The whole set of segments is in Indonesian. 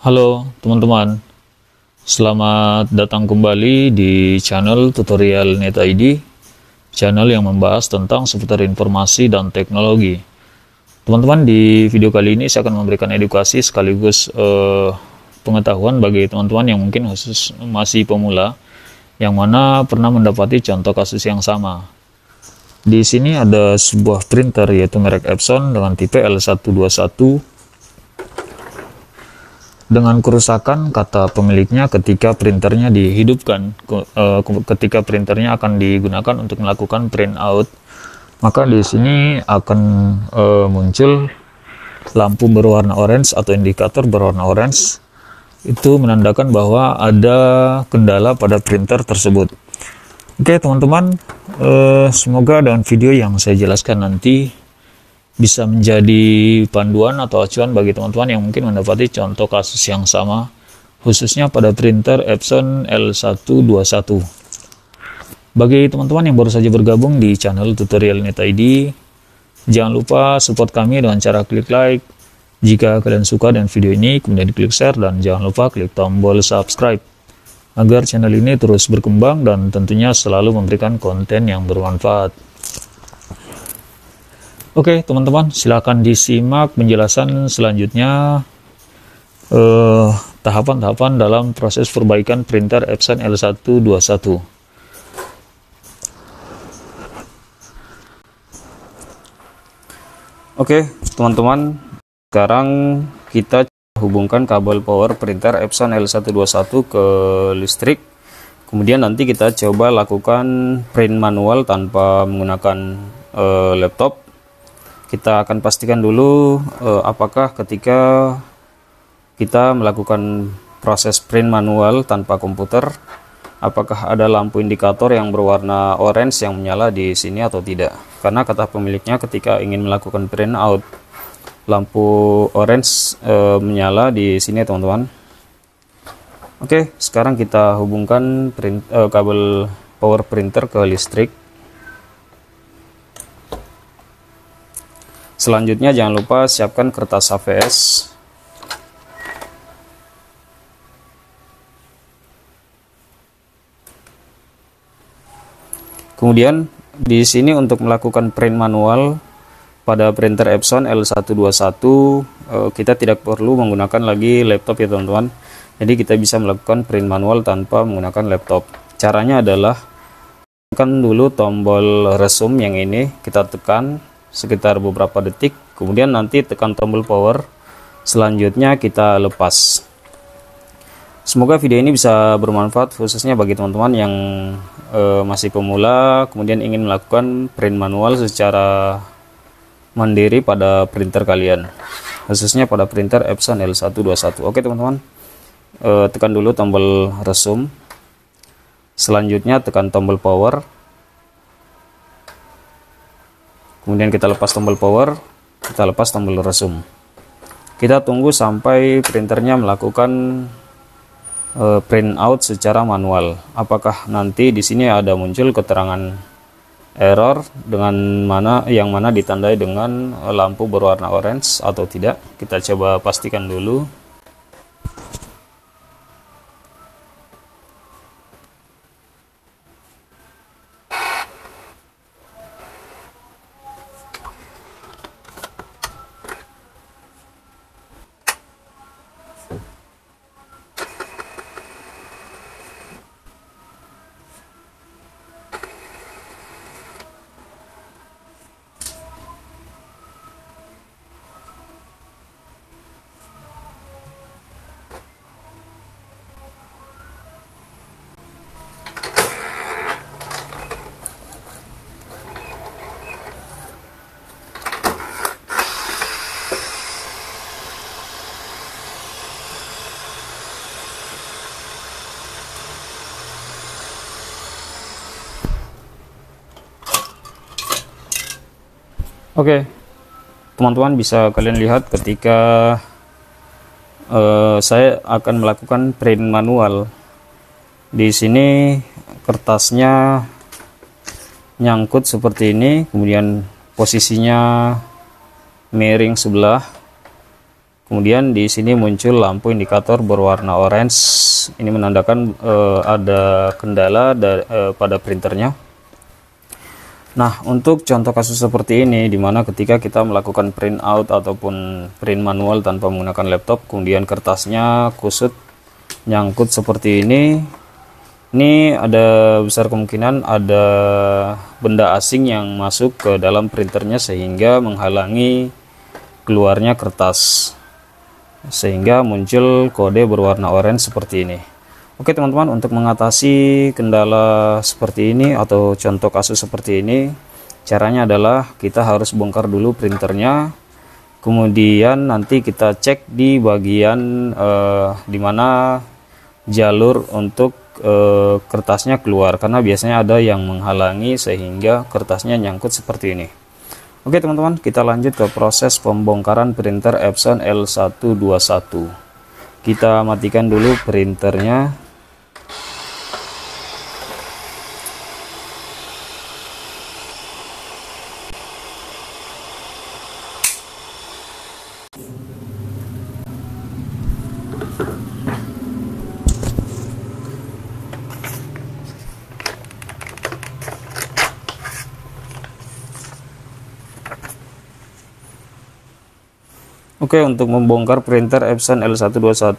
Halo teman-teman, selamat datang kembali di channel tutorial NetID, channel yang membahas tentang seputar informasi dan teknologi. Teman-teman, di video kali ini saya akan memberikan edukasi sekaligus pengetahuan bagi teman-teman yang mungkin khusus masih pemula, yang mana pernah mendapati contoh kasus yang sama. Di sini ada sebuah printer yaitu merek Epson dengan tipe L121 dengan kerusakan kata pemiliknya ketika printernya dihidupkan, ketika printernya akan digunakan untuk melakukan print out, maka di sini akan muncul lampu berwarna orange atau indikator berwarna orange. Itu menandakan bahwa ada kendala pada printer tersebut. Oke teman-teman, semoga dengan video yang saya jelaskan nanti bisa menjadi panduan atau acuan bagi teman-teman yang mungkin mendapati contoh kasus yang sama, khususnya pada printer Epson L121. Bagi teman-teman yang baru saja bergabung di channel tutorial NetID, jangan lupa support kami dengan cara klik like jika kalian suka dengan video ini, kemudian klik share, dan jangan lupa klik tombol subscribe agar channel ini terus berkembang dan tentunya selalu memberikan konten yang bermanfaat. Oke teman-teman, silakan disimak penjelasan selanjutnya, tahapan-tahapan dalam proses perbaikan printer Epson L121. Oke teman-teman, sekarang kita hubungkan kabel power printer Epson L121 ke listrik. Kemudian nanti kita coba lakukan print manual tanpa menggunakan laptop. Kita akan pastikan dulu apakah ketika kita melakukan proses print manual tanpa komputer, apakah ada lampu indikator yang berwarna orange yang menyala di sini atau tidak. Karena kata pemiliknya ketika ingin melakukan print out, lampu orange menyala di sini teman-teman. Oke, sekarang kita hubungkan kabel power printer ke listrik. Selanjutnya jangan lupa siapkan kertas HVS. Kemudian di sini untuk melakukan print manual pada printer Epson L121, kita tidak perlu menggunakan lagi laptop ya teman-teman. Jadi kita bisa melakukan print manual tanpa menggunakan laptop. Caranya adalah tekan dulu tombol resume yang ini, kita tekan sekitar beberapa detik, kemudian nanti tekan tombol power, selanjutnya kita lepas. Semoga video ini bisa bermanfaat khususnya bagi teman-teman yang masih pemula kemudian ingin melakukan print manual secara mandiri pada printer kalian, khususnya pada printer Epson L121. Oke teman-teman, tekan dulu tombol resume, selanjutnya tekan tombol power, kemudian kita lepas tombol power, kita lepas tombol resume. Kita tunggu sampai printernya melakukan print out secara manual. Apakah nanti di sini ada muncul keterangan error dengan yang mana ditandai dengan lampu berwarna orange atau tidak? Kita coba pastikan dulu. Oke, teman-teman bisa kalian lihat ketika saya akan melakukan print manual. Di sini kertasnya nyangkut seperti ini, kemudian posisinya miring sebelah, Kemudian di sini muncul lampu indikator berwarna orange. Ini menandakan ada kendala pada printernya. Nah, untuk contoh kasus seperti ini, dimana ketika kita melakukan print out ataupun print manual tanpa menggunakan laptop, kemudian kertasnya kusut, nyangkut seperti ini ada besar kemungkinan ada benda asing yang masuk ke dalam printernya sehingga menghalangi keluarnya kertas, sehingga muncul kode berwarna orange seperti ini. Oke teman-teman, untuk mengatasi kendala seperti ini atau contoh kasus seperti ini, caranya adalah kita harus bongkar dulu printernya, kemudian nanti kita cek di bagian dimana jalur untuk kertasnya keluar, karena biasanya ada yang menghalangi sehingga kertasnya nyangkut seperti ini. Oke teman-teman, kita lanjut ke proses pembongkaran printer Epson L121. Kita matikan dulu printernya. Oke, untuk membongkar printer Epson L121,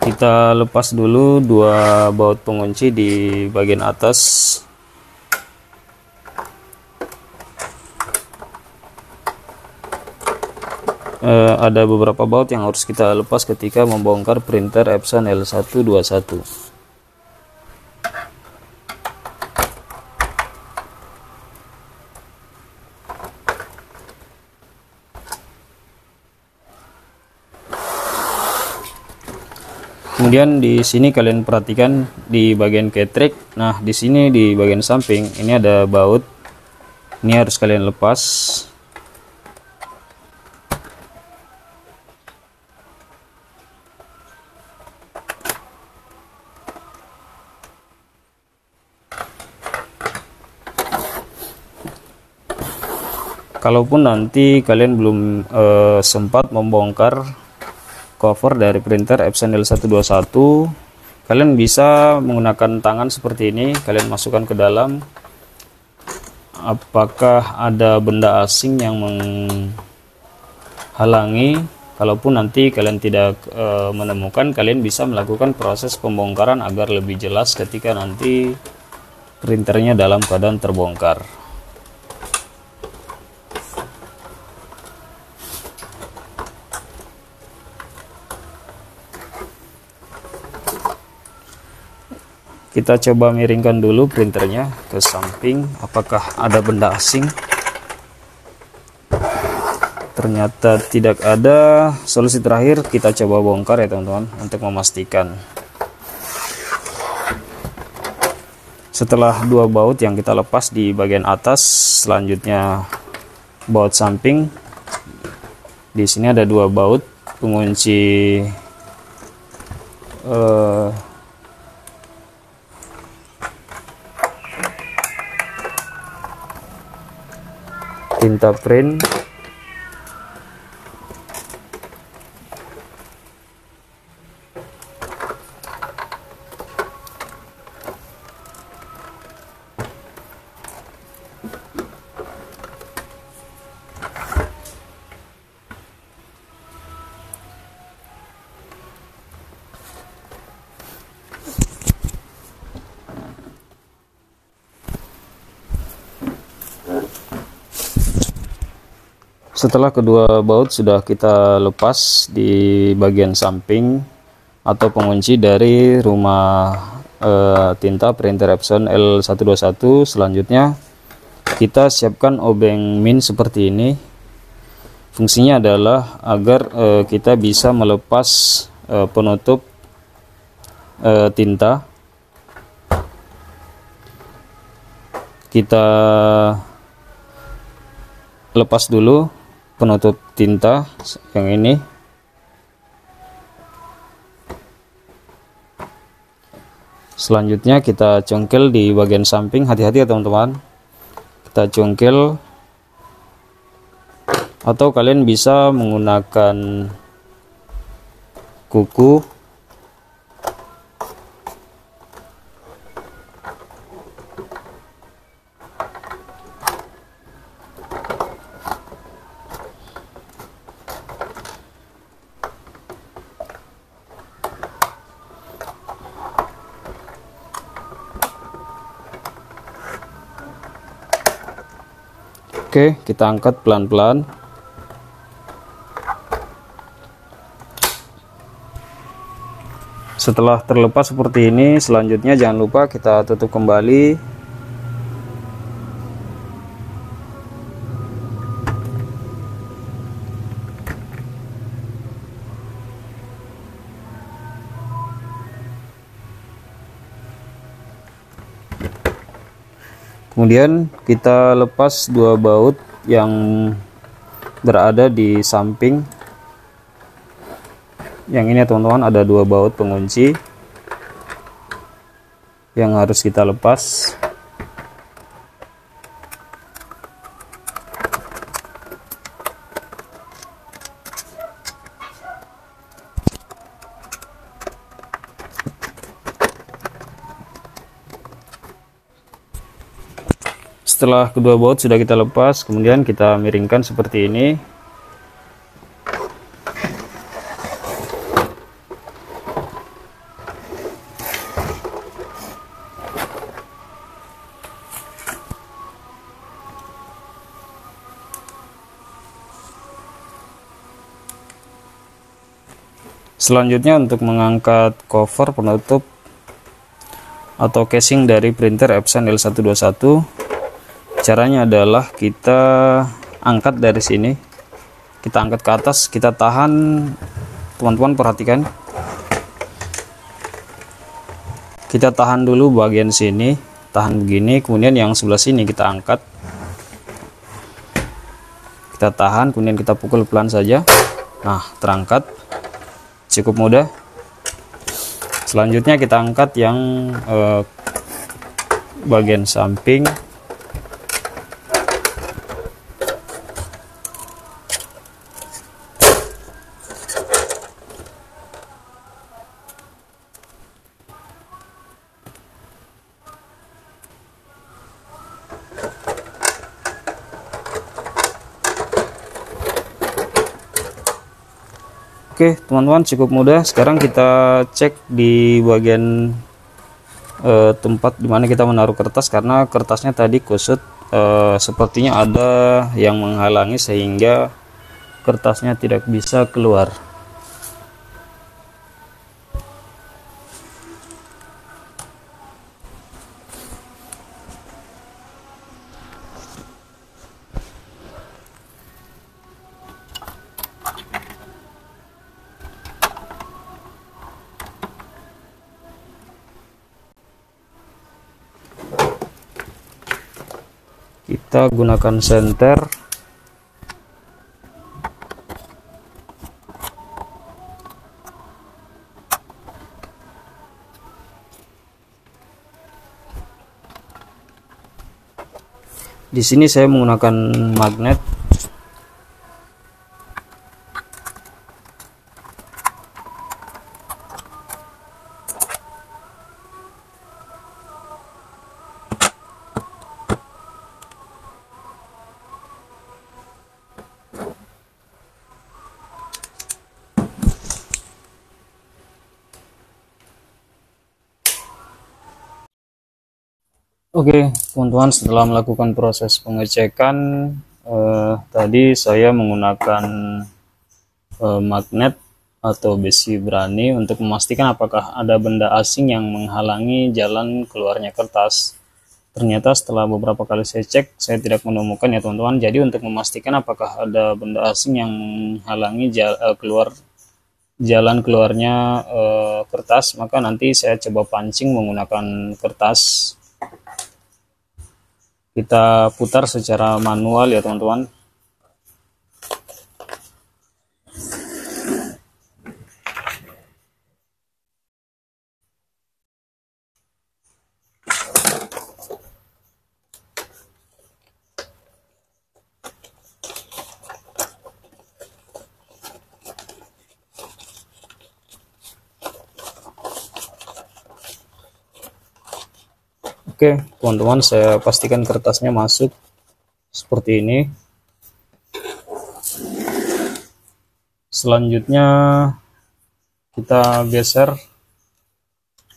kita lepas dulu dua baut pengunci di bagian atas. Ada beberapa baut yang harus kita lepas ketika membongkar printer Epson L121. Kemudian di sini kalian perhatikan di bagian cartridge. Nah, di sini di bagian samping ini ada baut. Ini harus kalian lepas. Kalaupun nanti kalian belum sempat membongkar cover dari printer Epson L121, kalian bisa menggunakan tangan seperti ini. Kalian masukkan ke dalam, apakah ada benda asing yang menghalangi. Kalaupun nanti kalian tidak menemukan, kalian bisa melakukan proses pembongkaran agar lebih jelas ketika nanti printernya dalam keadaan terbongkar. Kita coba miringkan dulu printernya ke samping, apakah ada benda asing. Ternyata tidak ada. Solusi terakhir kita coba bongkar ya teman-teman, untuk memastikan. Setelah dua baut yang kita lepas di bagian atas, selanjutnya baut samping. Di sini ada dua baut pengunci tinta print. Setelah kedua baut sudah kita lepas di bagian samping atau pengunci dari rumah tinta printer Epson L121, selanjutnya kita siapkan obeng min seperti ini. Fungsinya adalah agar kita bisa melepas penutup tinta. Kita lepas dulu penutup tinta yang ini. Selanjutnya kita congkel di bagian samping. Hati-hati ya teman-teman, kita congkel atau kalian bisa menggunakan kuku Oke, kita angkat pelan-pelan. Setelah terlepas seperti ini, selanjutnya jangan lupa kita tutup kembali. Kemudian kita lepas dua baut yang berada di samping. Yang ini ya teman-teman, ada dua baut pengunci yang harus kita lepas. Setelah kedua baut sudah kita lepas, kemudian kita miringkan seperti ini. Selanjutnya untuk mengangkat cover penutup atau casing dari printer Epson L121, caranya adalah kita angkat dari sini, kita angkat ke atas, kita tahan. Teman-teman perhatikan, kita tahan dulu bagian sini, tahan begini, kemudian yang sebelah sini kita angkat, kita tahan, kemudian kita pukul pelan saja. Nah, terangkat, cukup mudah. Selanjutnya kita angkat yang bagian samping. Oke teman-teman, cukup mudah. Sekarang kita cek di bagian tempat dimana kita menaruh kertas, karena kertasnya tadi kusut, sepertinya ada yang menghalangi sehingga kertasnya tidak bisa keluar. Kita gunakan senter. Di sini saya menggunakan magnet. Oke teman-teman, setelah melakukan proses pengecekan, tadi saya menggunakan magnet atau besi berani untuk memastikan apakah ada benda asing yang menghalangi jalan keluarnya kertas. Ternyata setelah beberapa kali saya cek, saya tidak menemukan ya teman-teman. Jadi untuk memastikan apakah ada benda asing yang menghalangi jalan keluarnya kertas, maka nanti saya coba pancing menggunakan kertas. Kita putar secara manual ya teman-teman. Oke, teman-teman, saya pastikan kertasnya masuk seperti ini. Selanjutnya kita geser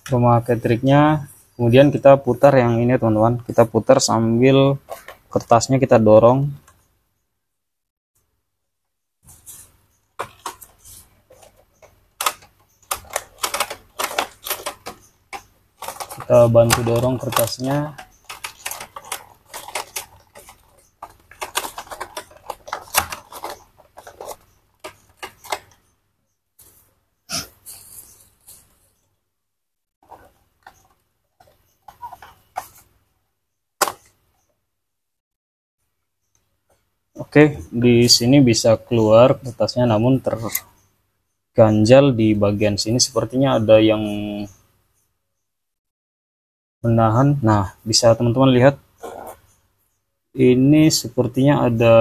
pemakai triknya, kemudian kita putar yang ini teman-teman, kita putar sambil kertasnya kita dorong. Kita bantu dorong kertasnya. Oke, di sini bisa keluar kertasnya, namun terganjal di bagian sini. Sepertinya ada yang menahan. Nah, bisa teman-teman lihat, ini sepertinya ada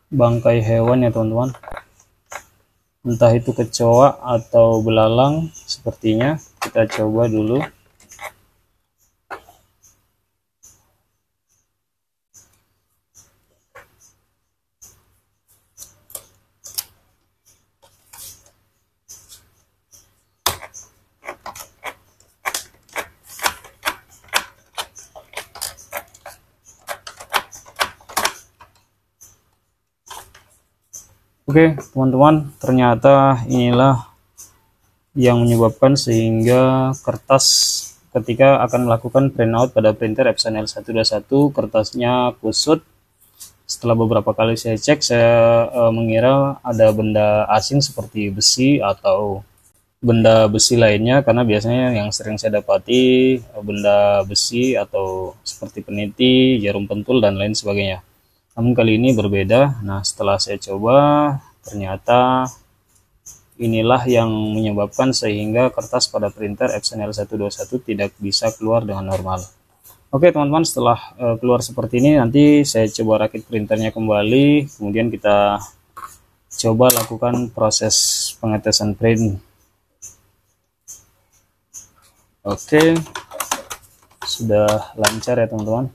bangkai hewan ya teman-teman, entah itu kecoa atau belalang. Sepertinya kita coba dulu. Oke teman-teman, ternyata inilah yang menyebabkan sehingga kertas ketika akan melakukan printout pada printer Epson L121 kertasnya kusut. Setelah beberapa kali saya cek, saya mengira ada benda asing seperti besi atau benda besi lainnya, karena biasanya yang sering saya dapati benda besi atau seperti peniti, jarum pentul, dan lain sebagainya. Namun kali ini berbeda. Nah, setelah saya coba, ternyata inilah yang menyebabkan sehingga kertas pada printer Epson L121 tidak bisa keluar dengan normal. Oke teman-teman, setelah keluar seperti ini, nanti saya coba rakit printernya kembali, kemudian kita coba lakukan proses pengetesan print. Oke, sudah lancar ya teman-teman.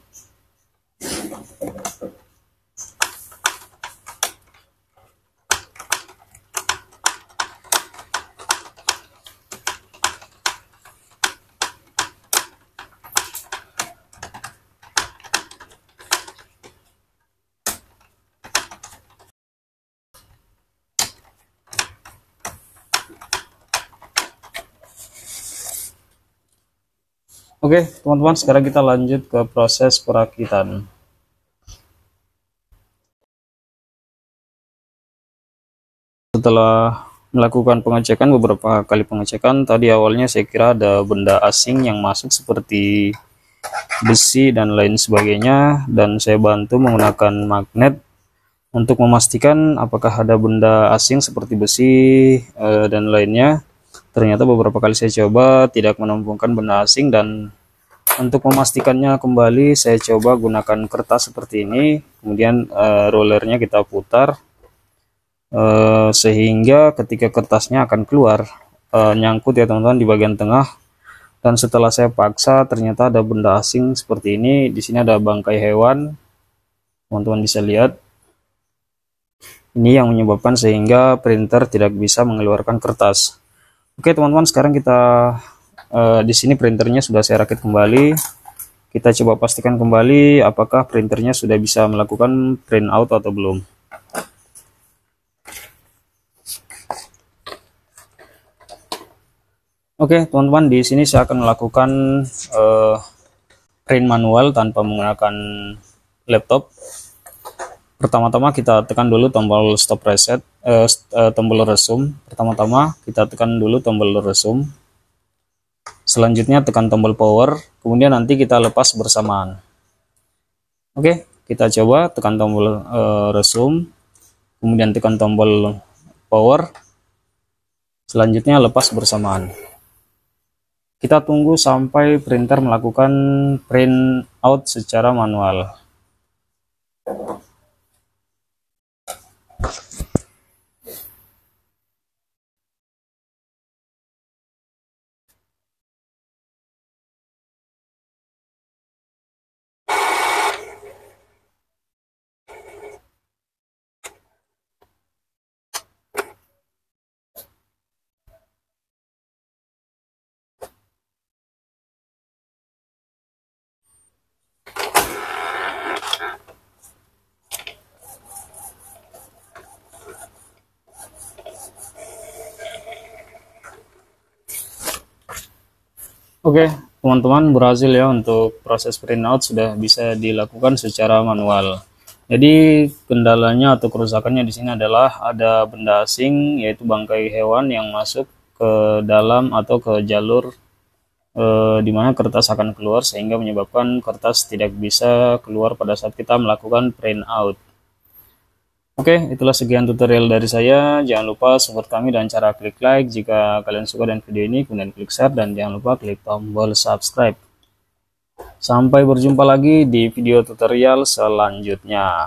Oke teman-teman, sekarang kita lanjut ke proses perakitan. Setelah melakukan pengecekan, beberapa kali pengecekan, tadi awalnya saya kira ada benda asing yang masuk seperti besi dan lain sebagainya, dan saya bantu menggunakan magnet untuk memastikan apakah ada benda asing seperti besi dan lainnya. Ternyata beberapa kali saya coba tidak menemukan benda asing, dan untuk memastikannya kembali saya coba gunakan kertas seperti ini, kemudian rollernya kita putar sehingga ketika kertasnya akan keluar nyangkut ya teman-teman di bagian tengah. Dan setelah saya paksa, ternyata ada benda asing seperti ini. Di sini ada bangkai hewan, teman-teman bisa lihat. Ini yang menyebabkan sehingga printer tidak bisa mengeluarkan kertas. Oke teman-teman, sekarang kita di sini printernya sudah saya rakit kembali. Kita coba pastikan kembali apakah printernya sudah bisa melakukan print out atau belum. Oke teman-teman, di sini saya akan melakukan print manual tanpa menggunakan laptop. Pertama-tama kita tekan dulu tombol stop reset, tombol resume. Pertama-tama kita tekan dulu tombol resume. Selanjutnya tekan tombol power, kemudian nanti kita lepas bersamaan. Oke, kita coba tekan tombol resume, kemudian tekan tombol power, selanjutnya lepas bersamaan. Kita tunggu sampai printer melakukan print out secara manual. Oke, teman-teman, berhasil ya untuk proses printout sudah bisa dilakukan secara manual. Jadi kendalanya atau kerusakannya di sini adalah ada benda asing yaitu bangkai hewan yang masuk ke dalam atau ke jalur di mana kertas akan keluar sehingga menyebabkan kertas tidak bisa keluar pada saat kita melakukan print out. Oke, itulah sekian tutorial dari saya. Jangan lupa support kami dengan cara klik like jika kalian suka dengan video ini, kemudian klik share, dan jangan lupa klik tombol subscribe. Sampai berjumpa lagi di video tutorial selanjutnya.